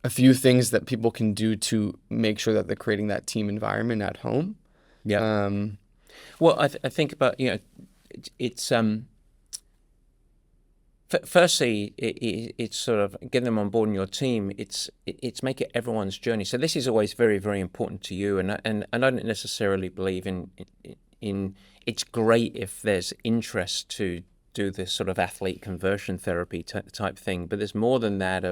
a few things that people can do to make sure that they're creating that team environment at home. Yeah. Well, I think about, it's firstly, it's sort of getting them on board in your team. It's make it everyone's journey. So this is always very, very important to you. And I don't necessarily believe in it's great if there's interest to do this sort of athlete conversion therapy type thing. But there's more than that.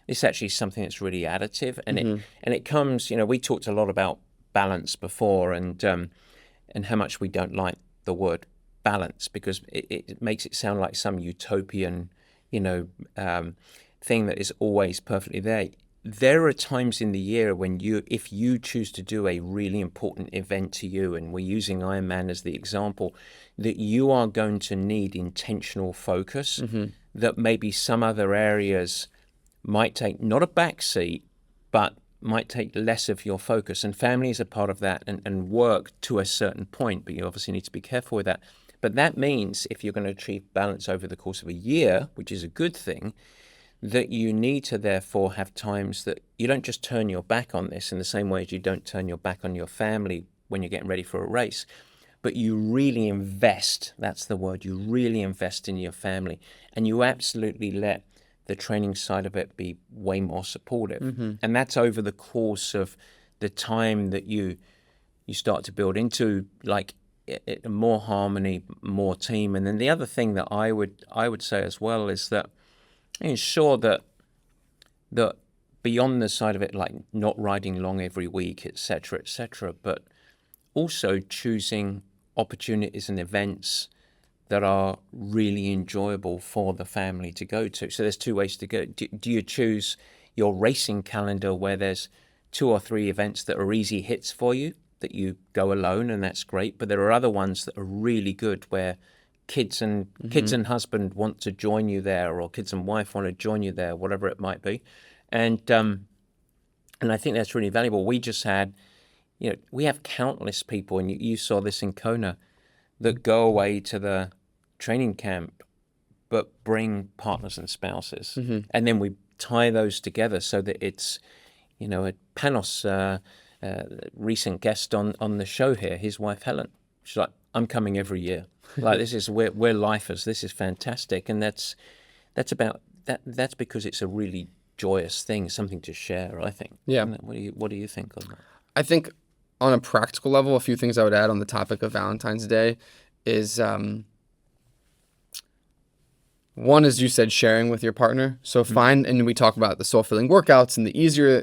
It's actually something that's really additive, and it comes. We talked a lot about balance before, and how much we don't like the word balance because it makes it sound like some utopian, thing that is always perfectly there. There are times in the year when if you choose to do a really important event to you, and we're using Ironman as the example, that you are going to need intentional focus, that maybe some other areas might take not a backseat, but might take less of your focus. And family is a part of that, and work to a certain point, but you obviously need to be careful with that. But that means if you're going to achieve balance over the course of a year, which is a good thing, that you need to therefore have times that you don't just turn your back on this in the same way as you don't turn your back on your family when you're getting ready for a race, but you really invest, that's the word, you really invest in your family, and you absolutely let the training side of it be way more supportive. And that's over the course of the time that you start to build into like more harmony, more team. And then the other thing that I would say as well is that ensure that beyond the side of it, like not riding long every week, etc., but also choosing opportunities and events that are really enjoyable for the family to go to. So there's two ways to go. Do you choose your racing calendar where there's 2 or 3 events that are easy hits for you, that you go alone, and that's great, but there are other ones that are really good where kids and husband want to join you there, or kids and wife want to join you there, whatever it might be. And I think that's really valuable. We just had, we have countless people, and you saw this in Kona, that go away to the training camp, but bring partners and spouses. And then we tie those together so that it's, Panos, recent guest on the show here, his wife, Helen, she's like, I'm coming every year. Like, this is, we're lifers. This is fantastic. And that's about that. That's because it's a really joyous thing, something to share, I think. Yeah. What do you think on that? I think on a practical level, a few things I would add on the topic of Valentine's Day is, one, as you said, sharing with your partner. So find, and we talk about the soul-filling workouts and the easier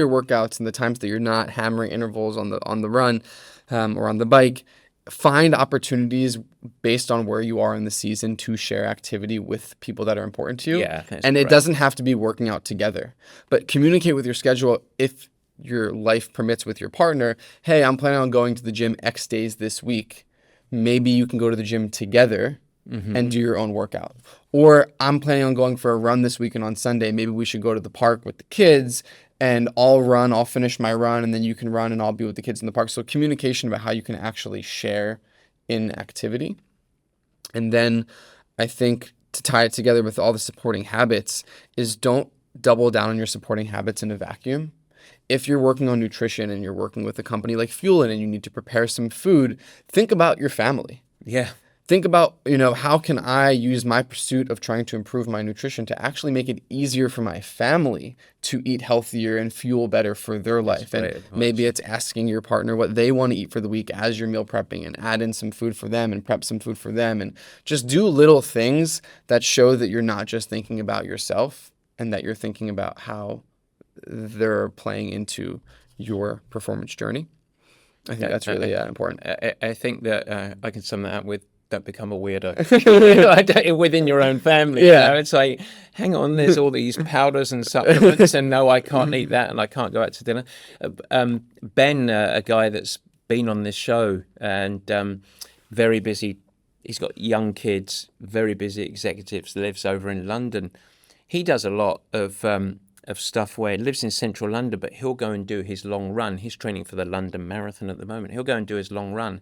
workouts and the times that you're not hammering intervals on the run or on the bike. Find opportunities based on where you are in the season to share activity with people that are important to you. Yeah, and it doesn't have to be working out together, but communicate with your schedule if your life permits with your partner. Hey, I'm planning on going to the gym X days this week. Maybe you can go to the gym together and do your own workout. Or I'm planning on going for a run this weekend on Sunday. Maybe we should go to the park with the kids and I'll finish my run, and then you can run and I'll be with the kids in the park. So communication about how you can actually share in activity. And then I think to tie it together with all the supporting habits is don't double down on your supporting habits in a vacuum. If you're working on nutrition and you're working with a company like Fuelin and you need to prepare some food, think about your family. Yeah. Think about, how can I use my pursuit of trying to improve my nutrition to actually make it easier for my family to eat healthier and fuel better for their life. And maybe it's asking your partner what they want to eat for the week as you're meal prepping, and add in some food for them and prep some food for them, and just do little things that show that you're not just thinking about yourself and that you're thinking about how they're playing into your performance journey. I think that's really important. I think that I can sum that up with, don't become a weirdo within your own family. Yeah. It's like, hang on, there's all these powders and supplements, and no, I can't eat that, and I can't go out to dinner. Ben, a guy that's been on this show, and very busy. He's got young kids, very busy executives, lives over in London. He does a lot of stuff where he lives in central London, but he'll go and do his long run. He's training for the London Marathon at the moment. He'll go and do his long run,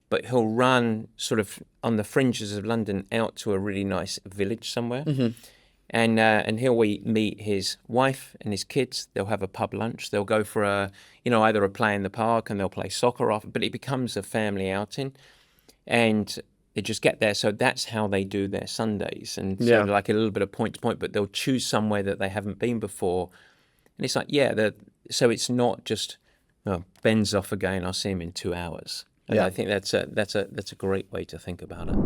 but he'll run sort of on the fringes of London out to a really nice village somewhere. and he'll meet his wife and his kids. They'll have a pub lunch. They'll go for either a play in the park, and they'll play soccer off. But it becomes a family outing, and they just get there. So that's how they do their Sundays, and so like a little bit of point to point. But they'll choose somewhere that they haven't been before, and it's like so it's not just Ben's off again. I'll see him in 2 hours. And I think that's a great way to think about it.